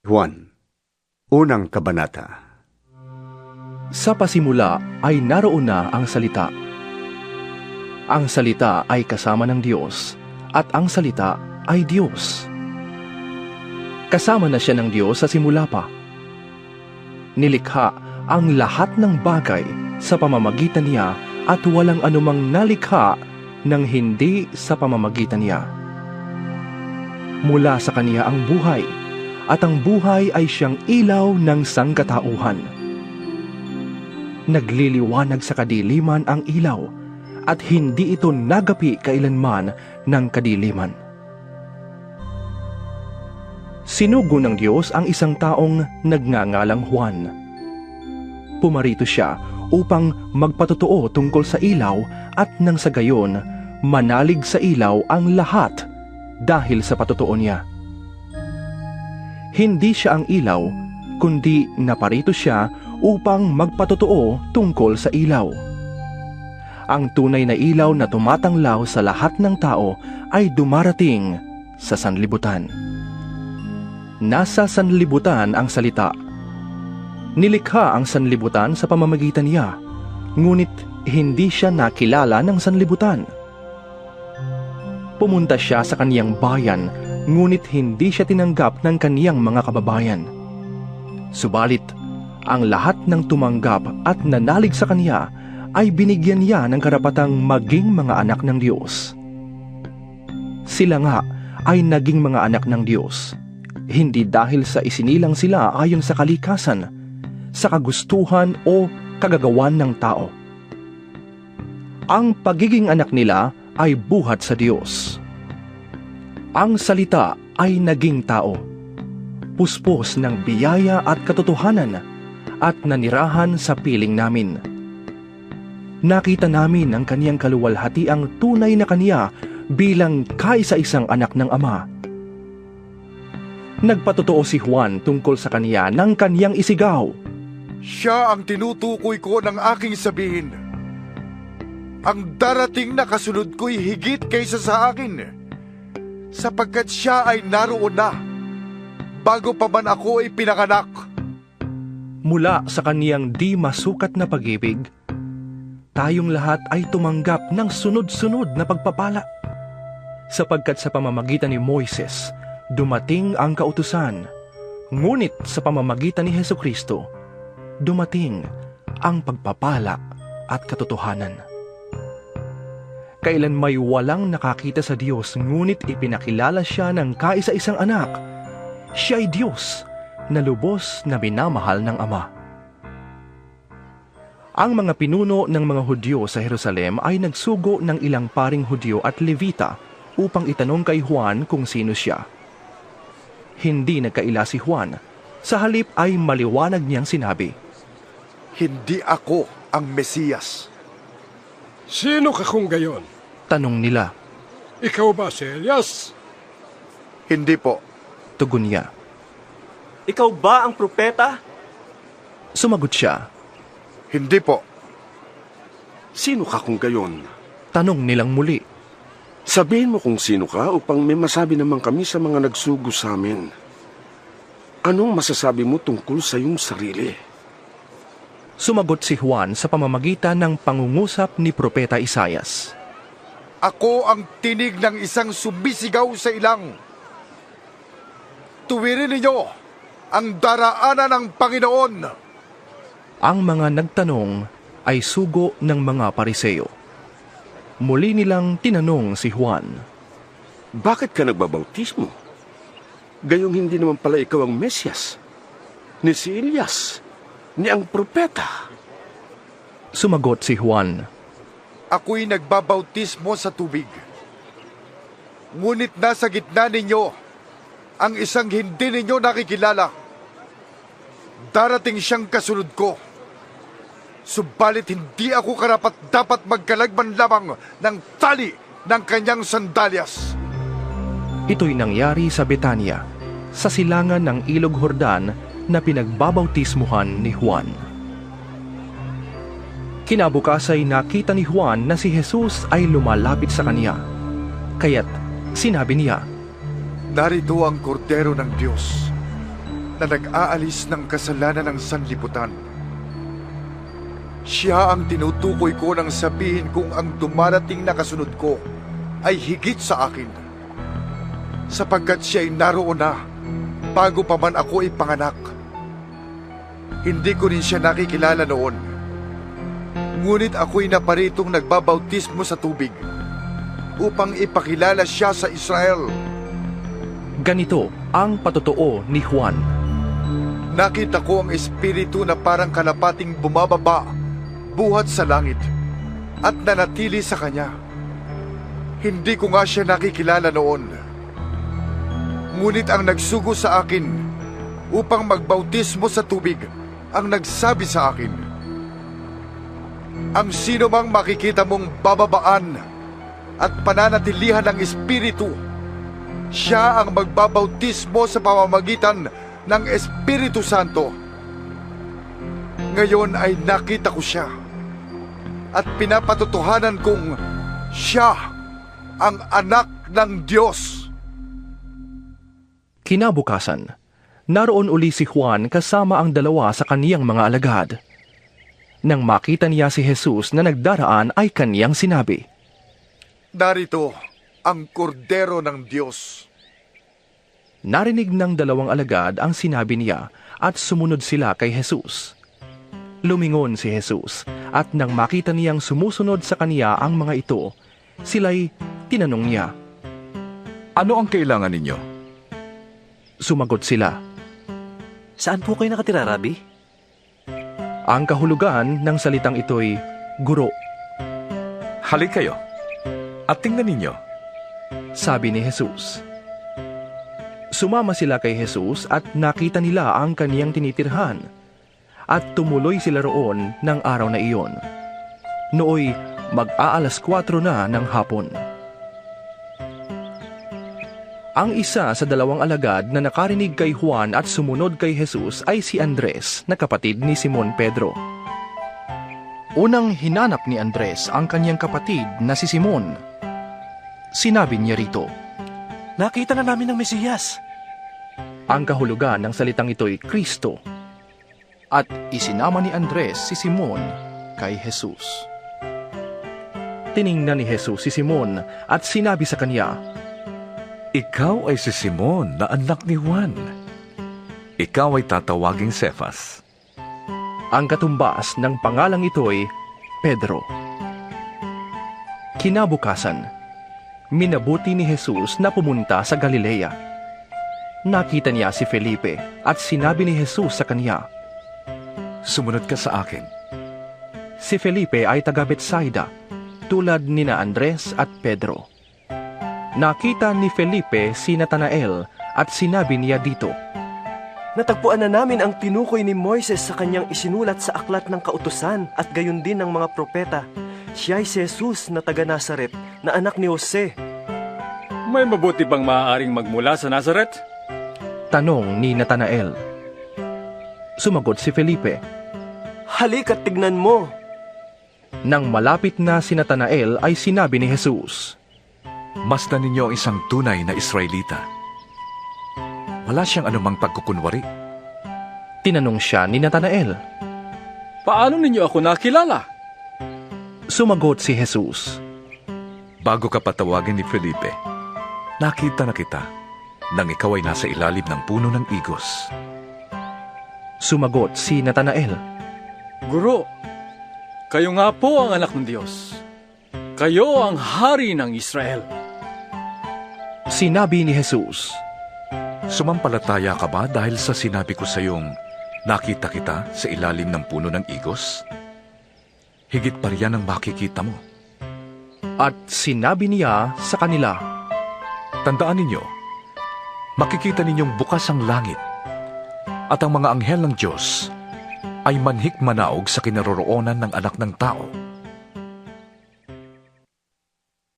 Juan, unang kabanata. Sa pasimula ay naroon na ang salita. Ang salita ay kasama ng Diyos, at ang salita ay Diyos. Kasama na siya ng Diyos sa simula pa. Nilikha ang lahat ng bagay sa pamamagitan niya at walang anumang nalikha ng hindi sa pamamagitan niya. Mula sa kaniya ang buhay, at ang buhay ay siyang ilaw ng sangkatauhan. Nagliliwanag sa kadiliman ang ilaw, at hindi ito nagapi kailanman ng kadiliman. Sinugo ng Diyos ang isang taong nagngangalang Juan. Pumarito siya upang magpatotoo tungkol sa ilaw at nang sa gayon, manalig sa ilaw ang lahat dahil sa patotoo niya. Hindi siya ang ilaw, kundi naparito siya upang magpatotoo tungkol sa ilaw. Ang tunay na ilaw na tumatanglaw sa lahat ng tao ay dumarating sa sanlibutan. Nasa sanlibutan ang salita. Nilikha ang sanlibutan sa pamamagitan niya, ngunit hindi siya nakilala ng sanlibutan. Pumunta siya sa kaniyang bayan, ngunit hindi siya tinanggap ng kaniyang mga kababayan. Subalit, ang lahat ng tumanggap at nanalig sa kaniya ay binigyan niya ng karapatang maging mga anak ng Diyos. Sila nga ay naging mga anak ng Diyos, hindi dahil sa isinilang sila ayon sa kalikasan, sa kagustuhan o kagagawan ng tao. Ang pagiging anak nila ay buhat sa Diyos. Ang salita ay naging tao, puspos ng biyaya at katotohanan, at nanirahan sa piling namin. Nakita namin ang kaniyang kaluwalhatiang tunay na kaniya bilang kaisa-isang anak ng Ama. Nagpatotoo si Juan tungkol sa kaniya ng kaniyang isigaw, "Siya ang tinutukoy ko ng aking sabihin. Ang darating na kasunod ko'y higit kaysa sa akin, sapagkat siya ay naroon na, bago pa man ako ay pinanganak." Mula sa kaniyang di masukat na pag-ibig, tayong lahat ay tumanggap ng sunod-sunod na pagpapala. Sapagkat sa pamamagitan ni Moises, dumating ang kautusan, ngunit sa pamamagitan ni Hesukristo, dumating ang pagpapala at katotohanan. Kailan may walang nakakita sa Diyos, ngunit ipinakilala siya ng kaisa-isang anak, siya ay Diyos na lubos na minamahal ng Ama. Ang mga pinuno ng mga Hudyo sa Jerusalem ay nagsugo ng ilang paring Hudyo at Levita upang itanong kay Juan kung sino siya. Hindi nagkaila si Juan, sa halip ay maliwanag niyang sinabi, "Hindi ako ang Mesiyas." "Sino ka kung gayon?" tanong nila. "Ikaw ba si Elias?" "Hindi po." Tugon niya. "Ikaw ba ang propeta?" Sumagot siya. "Hindi po." "Sino ka kung gayon?" Tanong nilang muli. "Sabihin mo kung sino ka upang may masabi naman kami sa mga nagsugo sa amin. Anong masasabi mo tungkol sa iyong sarili?" Sumagot si Juan sa pamamagitan ng pangungusap ni Propeta Isaias. "Ako ang tinig ng isang sumisigaw sa ilang. Tuwirin ninyo ang daraanan ng Panginoon." Ang mga nagtanong ay sugo ng mga Pariseo. Muli nilang tinanong si Juan, "Bakit ka nagbabautismo? Gayong hindi naman pala ikaw ang Mesyas, ni si Elias, ni ang propeta." Sumagot si Juan, "Ako'y nagbabautismo sa tubig. Ngunit nasa gitna ninyo ang isang hindi ninyo nakikilala. Darating siyang kasunod ko. Subalit hindi ako karapat-dapat magkalagman lamang ng tali ng kanyang sandalyas." Ito'y nangyari sa Betania, sa silangan ng Ilog Jordan na pinagbabautismuhan ni Juan. Kinabukas ay nakita ni Juan na si Jesus ay lumalapit sa kanya. Kaya't sinabi niya, "Narito ang kordero ng Diyos." na nag-aalis ng kasalanan ng sanlibutan. Siya ang tinutukoy ko nang sabihin kung ang dumarating na kasunod ko ay higit sa akin, sapagkat siya'y naroon na bago pa man ako ipanganak. Hindi ko rin siya nakikilala noon, ngunit ako'y naparitong nagbabautismo sa tubig upang ipakilala siya sa Israel. Ganito ang patotoo ni Juan. Nakita ko ang espiritu na parang kalapating bumababa buhat sa langit at nanatili sa kanya. Hindi ko nga siya nakikilala noon. Ngunit ang nagsugo sa akin upang magbautismo sa tubig ang nagsabi sa akin, ang sino mang makikita mong bababaan at pananatilihan ng espiritu, siya ang magbabautismo sa pamamagitan ng Espiritu Santo. Ngayon ay nakita ko siya at pinapatotohanan kong siya ang anak ng Diyos. Kinabukasan, naroon uli si Juan kasama ang dalawa sa kaniyang mga alagad. Nang makita niya si Jesus na nagdaraan ay kaniyang sinabi, Narito ang kordero ng Diyos. Narinig ng dalawang alagad ang sinabi niya at sumunod sila kay Jesus. Lumingon si Jesus at nang makita niyang sumusunod sa kaniya ang mga ito, sila'y tinanong niya. Ano ang kailangan ninyo? Sumagot sila. Saan po kayo nakatira, Rabbi? Ang kahulugan ng salitang ito'y guro, Halik kayo at tingnan ninyo. sabi ni Jesus. Sumama sila kay Jesus at nakita nila ang kaniyang tinitirhan at tumuloy sila roon ng araw na iyon. Nooy mag-aalas 4 na ng hapon. Ang isa sa dalawang alagad na nakarinig kay Juan at sumunod kay Jesus ay si Andres na kapatid ni Simon Pedro. Unang hinanap ni Andres ang kanyang kapatid na si Simon. Sinabi niya rito, Nakita na namin ang Mesiyas. ang kahulugan ng salitang ito'y Kristo. At isinama ni Andres si Simon kay Jesus. Tiningnan ni Jesus si Simon at sinabi sa kanya, Ikaw ay si Simon na anak ni Juan. Ikaw ay tatawaging Cefas. ang katumbas ng pangalang ito'y Pedro. Kinabukasan, minabuti ni Jesus na pumunta sa Galilea. Nakita niya si Felipe at sinabi ni Jesus sa kanya, Sumunod ka sa akin. si Felipe ay taga Betsaida, tulad ni na Andres at Pedro. Nakita ni Felipe si Natanael at sinabi niya dito, Natagpuan na namin ang tinukoy ni Moises sa kanyang isinulat sa aklat ng kautusan at gayon din ng mga propeta. Siya ay si Jesus na taga Nazaret, na anak ni Jose. May mabuti bang maaaring magmula sa Nazaret? tanong ni Natanael. Sumagot si Felipe. Halika at tignan mo. Nang malapit na si Natanael ay sinabi ni Jesus, Masdan ninyo ang isang tunay na Israelita. Wala siyang anumang pagkukunwari. Tinanong siya ni Natanael. Paano ninyo ako nakilala? Sumagot si Jesus. Bago ka patawagin ni Felipe, nakita na kita nang ikaw ay nasa ilalim ng puno ng igos. Sumagot si Natanael. Guro, kayo nga po ang anak ng Diyos. Kayo ang hari ng Israel. Sinabi ni Jesus, Sumampalataya ka ba dahil sa sinabi ko sa iyong nakita kita sa ilalim ng puno ng igos? Higit pa riyan ang makikita mo. at sinabi niya sa kanila, Tandaan ninyo, makikita ninyong bukas ang langit at ang mga anghel ng Diyos ay manhik-manaog sa kinaroroonan ng anak ng tao.